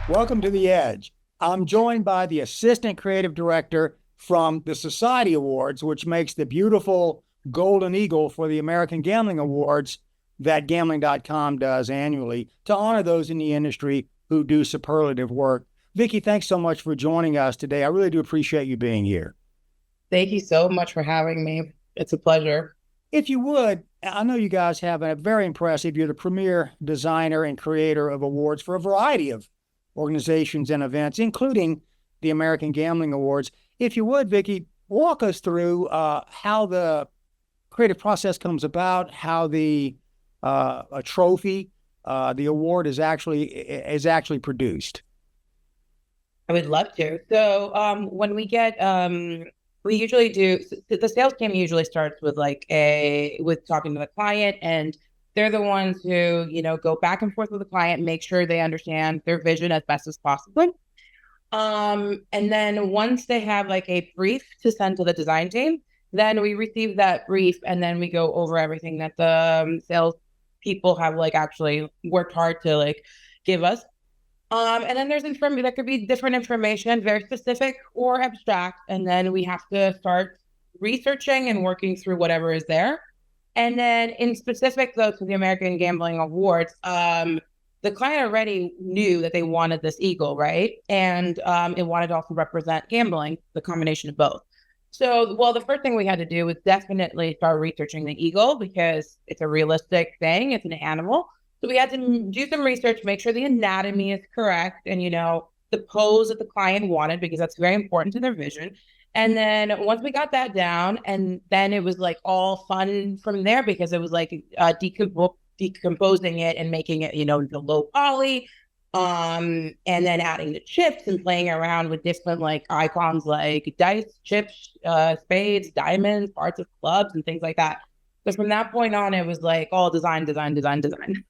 Welcome to The Edge. I'm joined by the Assistant Creative Director from the Society Awards, which makes the beautiful Golden Eagle for the American Gambling Awards that Gambling.com does annually to honor those in the industry who do superlative work. Vicky, thanks so much for joining us today. I really do appreciate you being here. Thank you so much for having me. It's a pleasure. If you would, I know you guys have a very impressive, you're the premier designer and creator of awards for a variety of organizations and events, including the American Gambling Awards. If you would, Vicky, walk us through how the creative process comes about, how the a trophy, the award is actually produced. I would love to. So when we usually do, the sales team usually starts with with talking to the client, and they're the ones who, go back and forth with the client, make sure they understand their vision as best as possible. And then once they have like a brief to send to the design team, then we receive that brief and then we go over everything that the sales people have like actually worked hard to like give us. And then there's information that could be different information, very specific or abstract. And then we have to start researching and working through whatever is there. And then in specific, though, to the American Gambling Awards, the client already knew that they wanted this eagle, right? And it wanted to also represent gambling, the combination of both. So, well, the first thing we had to do was definitely start researching the eagle because it's a realistic thing. It's an animal. So we had to do some research, make sure the anatomy is correct and, the pose that the client wanted, because that's very important to their vision. And then once we got that down, and then it was like all fun from there because it was like decomposing it and making it, the low poly, and then adding the chips and playing around with different like icons like dice, chips, spades, diamonds, parts of clubs, and things like that. So from that point on, it was like all design, design, design, design.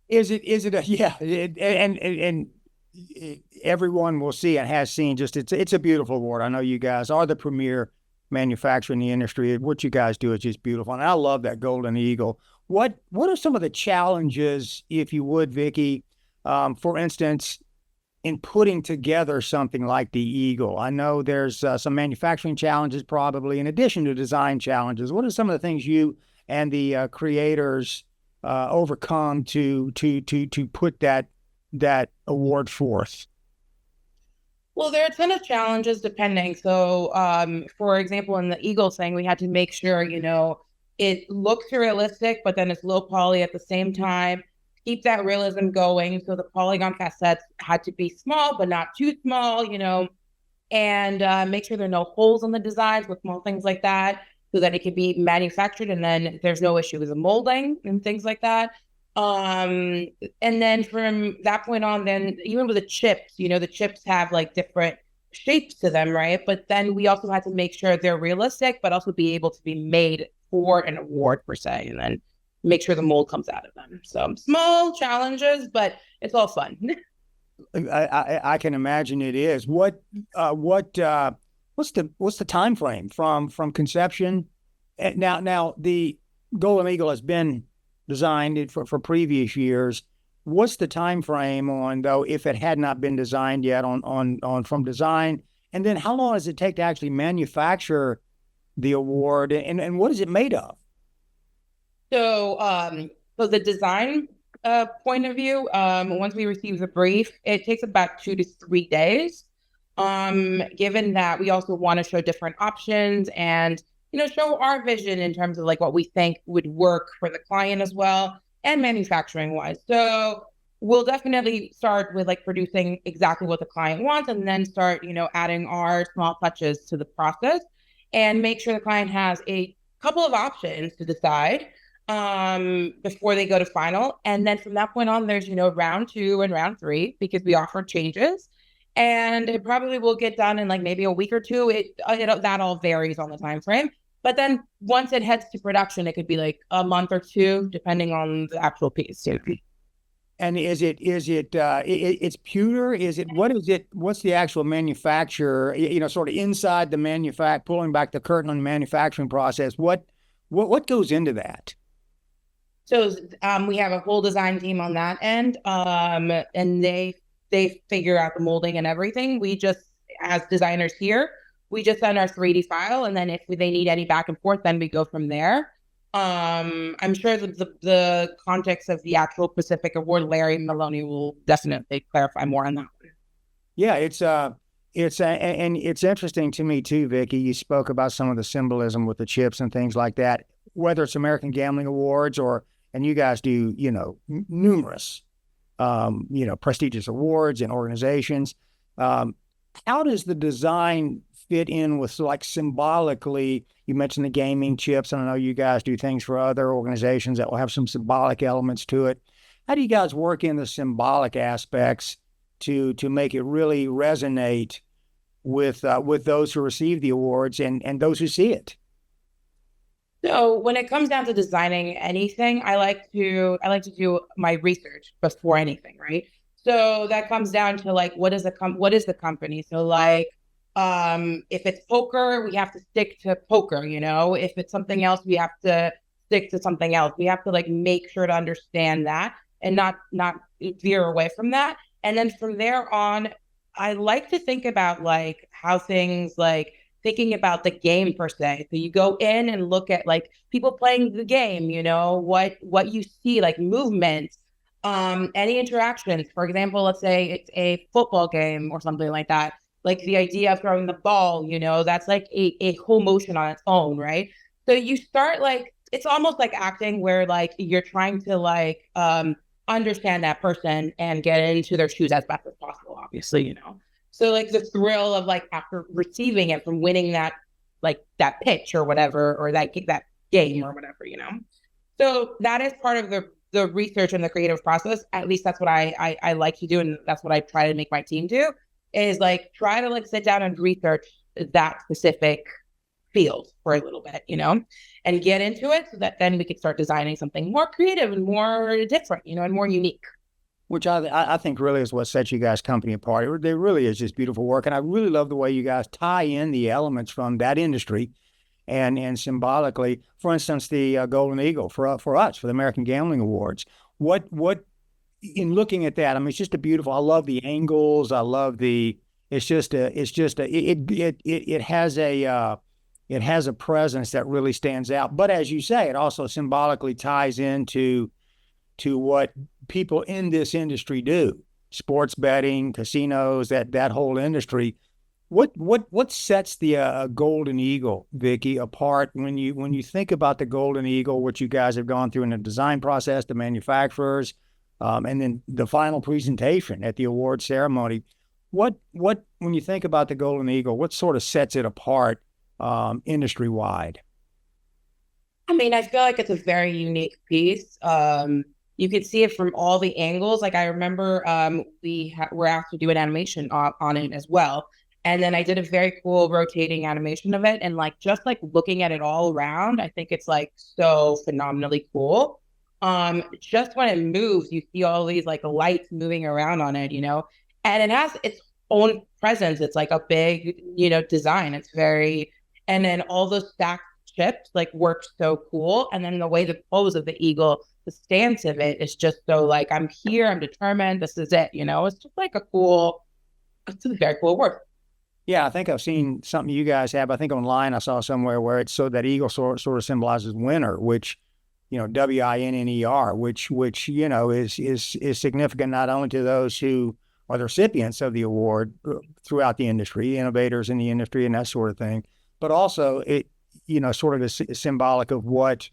Is it a yeah? And everyone will see and has seen. Just it's a beautiful award. I know you guys are the premier manufacturer in the industry. What you guys do is just beautiful, and I love that Golden Eagle. What are some of the challenges, if you would, Vicky? For instance, in putting together something like the Eagle, I know there's some manufacturing challenges, probably in addition to design challenges. What are some of the things you and the creators overcome to put that award forth? Well, there are a ton of challenges depending. So, for example, in the Eagle thing, we had to make sure, it looks realistic, but then it's low poly at the same time. Keep that realism going. So the polygon cassettes had to be small, but not too small, and make sure there are no holes in the designs with small things like that so that it can be manufactured and then there's no issue with the molding and things like that. Um, and then from that point on, then even with the chips, the chips have like different shapes to them, right? But then we also had to make sure they're realistic, but also be able to be made for an award per se, and then make sure the mold comes out of them. So small challenges, but it's all fun. I can imagine it is. What's the time frame from conception? Now the Golden Eagle has been designed for previous years. What's the time frame on, though, if it had not been designed yet, on from design? And then how long does it take to actually manufacture the award, and what is it made of? So the design point of view, once we receive the brief, it takes about 2 to 3 days. Given that we also want to show different options and show our vision in terms of like what we think would work for the client as well and manufacturing wise. So we'll definitely start with like producing exactly what the client wants and then start, adding our small touches to the process and make sure the client has a couple of options to decide before they go to final. And then from that point on, there's, round two and round three because we offer changes. And it probably will get done in like maybe a week or two. It that all varies on the time frame. But then once it heads to production, it could be like a month or two, depending on the actual piece. And it's pewter? What is it? What's the actual manufacturer? Sort of inside the pulling back the curtain on the manufacturing process. What goes into that? So we have a whole design team on that end, and they they figure out the molding and everything. We just, as designers here, we just send our 3D file, and then if they need any back and forth, then we go from there. I'm sure that the context of the actual Pacific Award, Larry Maloney will definitely clarify more on that. Yeah, and it's interesting to me too, Vicky. You spoke about some of the symbolism with the chips and things like that. Whether it's American Gambling Awards and you guys do, numerous, prestigious awards and organizations. How does the design fit in with, like, symbolically? You mentioned the gaming chips, and I know you guys do things for other organizations that will have some symbolic elements to it. How do you guys work in the symbolic aspects to make it really resonate with those who receive the awards and those who see it? So when it comes down to designing anything, I like to do my research before anything, right? So that comes down to like what is the company? So like if it's poker, we have to stick to poker, If it's something else, we have to stick to something else. We have to like make sure to understand that and not veer away from that. And then from there on, I like to think about like how things like thinking about the game per se. So you go in and look at like people playing the game, what you see, like movements, any interactions. For example, let's say it's a football game or something like that. Like the idea of throwing the ball, that's like a whole motion on its own, right? So you start like it's almost like acting where like you're trying to like understand that person and get into their shoes as best as possible, obviously. So like the thrill of like after receiving it from winning that pitch or whatever, or that game or whatever. So that is part of the research and the creative process. At least that's what I like to do, and that's what I try to make my team do. Is like try to like sit down and research that specific field for a little bit, and get into it so that then we could start designing something more creative and more different, and more unique. Which I think really is what sets you guys' company apart. There really is just beautiful work, and I really love the way you guys tie in the elements from that industry, and symbolically. For instance, the Golden Eagle for us for the American Gambling Awards. What in looking at that, I mean, it's just a beautiful. I love the angles. I love the. It's just it has a presence that really stands out. But as you say, it also symbolically ties into what people in this industry do: sports betting, casinos, that whole industry. What sets the Golden Eagle, Vicky, apart when you think about the Golden Eagle, what you guys have gone through in the design process, the manufacturers, and then the final presentation at the award ceremony? What when you think about the Golden Eagle, what sort of sets it apart industry wide? I mean, I feel like it's a very unique piece. You could see it from all the angles. Like I remember we were asked to do an animation on it as well. And then I did a very cool rotating animation of it. And like just like looking at it all around, I think it's like so phenomenally cool. Just when it moves, you see all these like lights moving around on it, and it has its own presence. It's like a big, design. It's very, and then all those stacked chips like work so cool. And then the way the pose of the eagle, the stance of it is just so like, I'm here, I'm determined, this is it, it's just like it's a very cool work. Yeah, I think I've seen something you guys have. I think online I saw somewhere where it's so that eagle sort of symbolizes winner, which, WINNER, which is significant not only to those who are the recipients of the award throughout the industry, innovators in the industry and that sort of thing, but also it, sort of is symbolic of what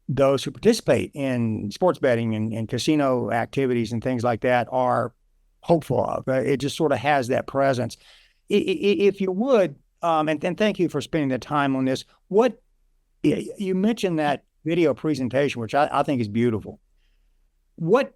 those who participate in sports betting and casino activities and things like that are hopeful of. It just sort of has that presence. If you would, and thank you for spending the time on this. What you mentioned that video presentation, which I think is beautiful.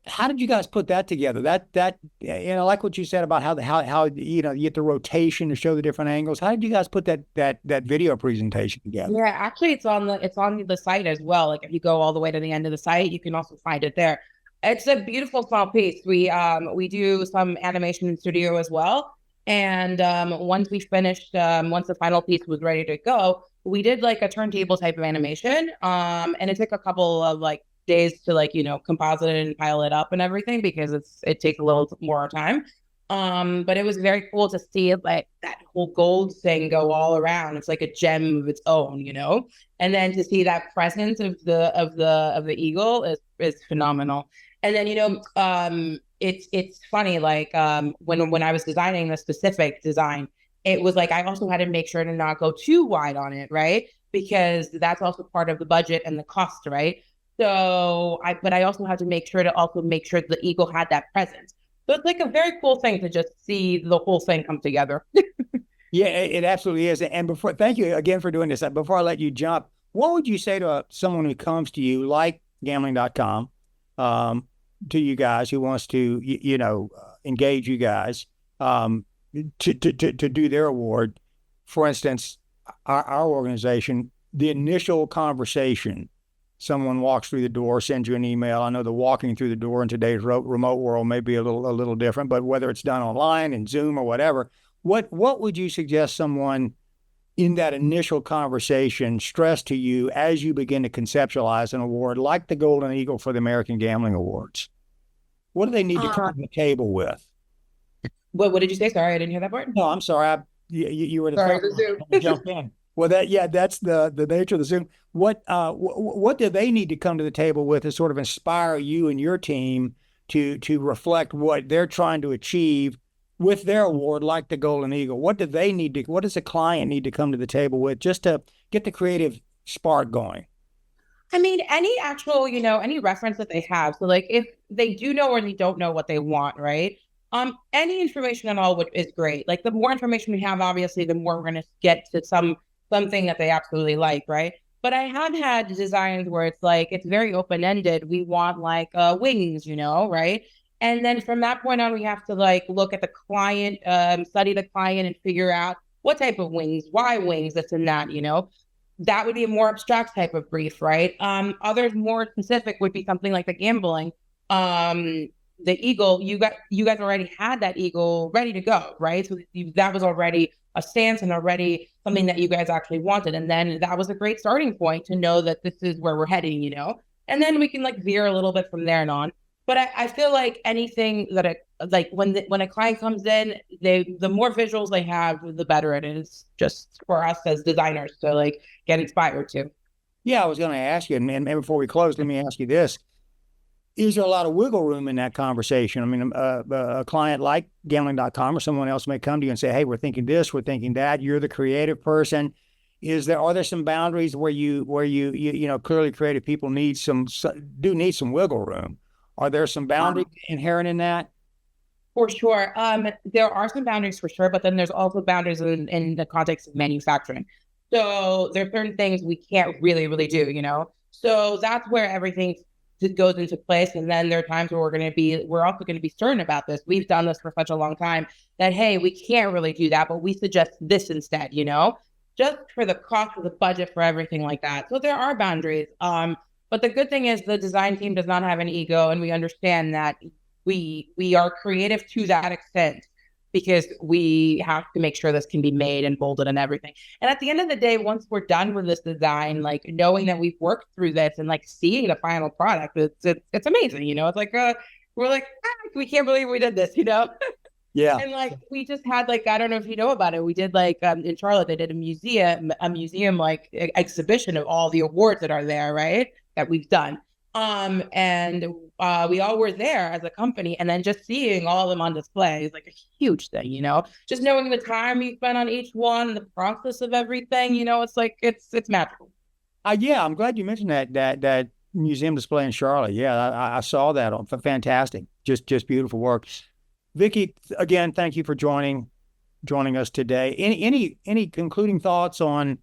How did you guys put that together? That like what you said about how you get the rotation to show the different angles. How did you guys put that video presentation together? Yeah, actually it's on the site as well. Like if you go all the way to the end of the site, you can also find it there. It's a beautiful small piece. We do some animation in studio as well. And once we finished, once the final piece was ready to go, we did like a turntable type of animation. And it took a couple of like days to like, composite it and pile it up and everything because it takes a little more time. But it was very cool to see like that whole gold thing go all around. It's like a gem of its own. And then to see that presence of the eagle is phenomenal. And then, it's funny, like when I was designing the specific design, it was like I also had to make sure to not go too wide on it, right? Because that's also part of the budget and the cost, right? But I also had to make sure the eagle had that presence. So it's like a very cool thing to just see the whole thing come together. Yeah, it absolutely is. And thank you again for doing this. Before I let you jump, what would you say to someone who comes to you like Gambling.com, to you guys who wants to, engage you guys, to do their award? For instance, our organization, the initial conversation, someone walks through the door, sends you an email. I know the walking through the door in today's remote world may be a little different, but whether it's done online and Zoom or whatever, what would you suggest someone in that initial conversation stress to you as you begin to conceptualize an award like the Golden Eagle for the American Gambling Awards? What do they need to come to the table with? What did you say? Sorry, I didn't hear that part. No, I'm sorry. You were the Sorry, top the Zoom. one. Jump in. Well, that's the nature of the Zoom. What do they need to come to the table with to sort of inspire you and your team to reflect what they're trying to achieve with their award, like the Golden Eagle? What does the client need to come to the table with just to get the creative spark going? I mean, any reference that they have. So like if they do know or they don't know what they want, right? Any information at all is great. Like the more information we have, obviously, the more we're going to get to something that they absolutely like, right? But I have had designs where it's like it's very open-ended. We want like wings, right? And then from that point on, we have to like look at the client, study the client and figure out what type of wings, why wings, this and that. That would be a more abstract type of brief, right? Others more specific would be something like the gambling. The eagle, you guys already had that eagle ready to go, right? So that was already a stance and already something that you guys actually wanted. And then that was a great starting point to know that this is where we're heading, and then we can like veer a little bit from there and on. But I feel like anything that when a client comes in, the more visuals they have, the better it is just for us as designers to like get inspired to. Yeah, I was going to ask you, and before we close, let me ask you this. Is there a lot of wiggle room in that conversation? I mean, a client like Gambling.com or someone else may come to you and say, hey, we're thinking this, we're thinking that. You're the creative person. Are there some boundaries where you clearly creative people need some wiggle room? Are there some boundaries inherent in that? For sure. There are some boundaries for sure, but then there's also boundaries in the context of manufacturing. So there are certain things we can't really, really do, So that's where everything goes into place. And then there are times where we're also going to be certain about this. We've done this for such a long time that, hey, we can't really do that, but we suggest this instead, just for the cost of the budget for everything like that. So there are boundaries. But the good thing is the design team does not have an ego, and we understand that we are creative to that extent because we have to make sure this can be made and bolded and everything. And at the end of the day, once we're done with this design, like knowing that we've worked through this and like seeing the final product, it's amazing. It's like we're like, we can't believe we did this, Yeah. And like we just had like, I don't know if you know about it, we did like in Charlotte, they did a museum like exhibition of all the awards that are there, right, that we've done. And we all were there as a company, and then just seeing all of them on display is like a huge thing, just knowing the time you spent on each one, the process of everything, it's like, it's magical. Yeah, I'm glad you mentioned that museum display in Charlotte. Yeah, I saw that fantastic. Just beautiful work. Vicky, again, thank you for joining us today. Any concluding thoughts on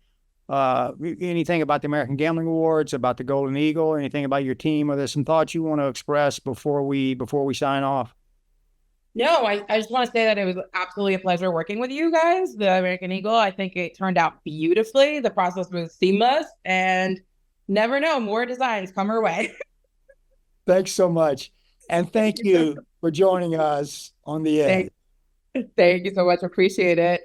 anything about the American Gambling Awards, about the Golden Eagle, anything about your team? Are there some thoughts you want to express before we sign off? No, I just want to say that it was absolutely a pleasure working with you guys, the American Eagle. I think it turned out beautifully. The process was seamless, and never know, more designs come our way. Thanks so much. And thank you for joining us on the Edge. Thank you so much. Appreciate it.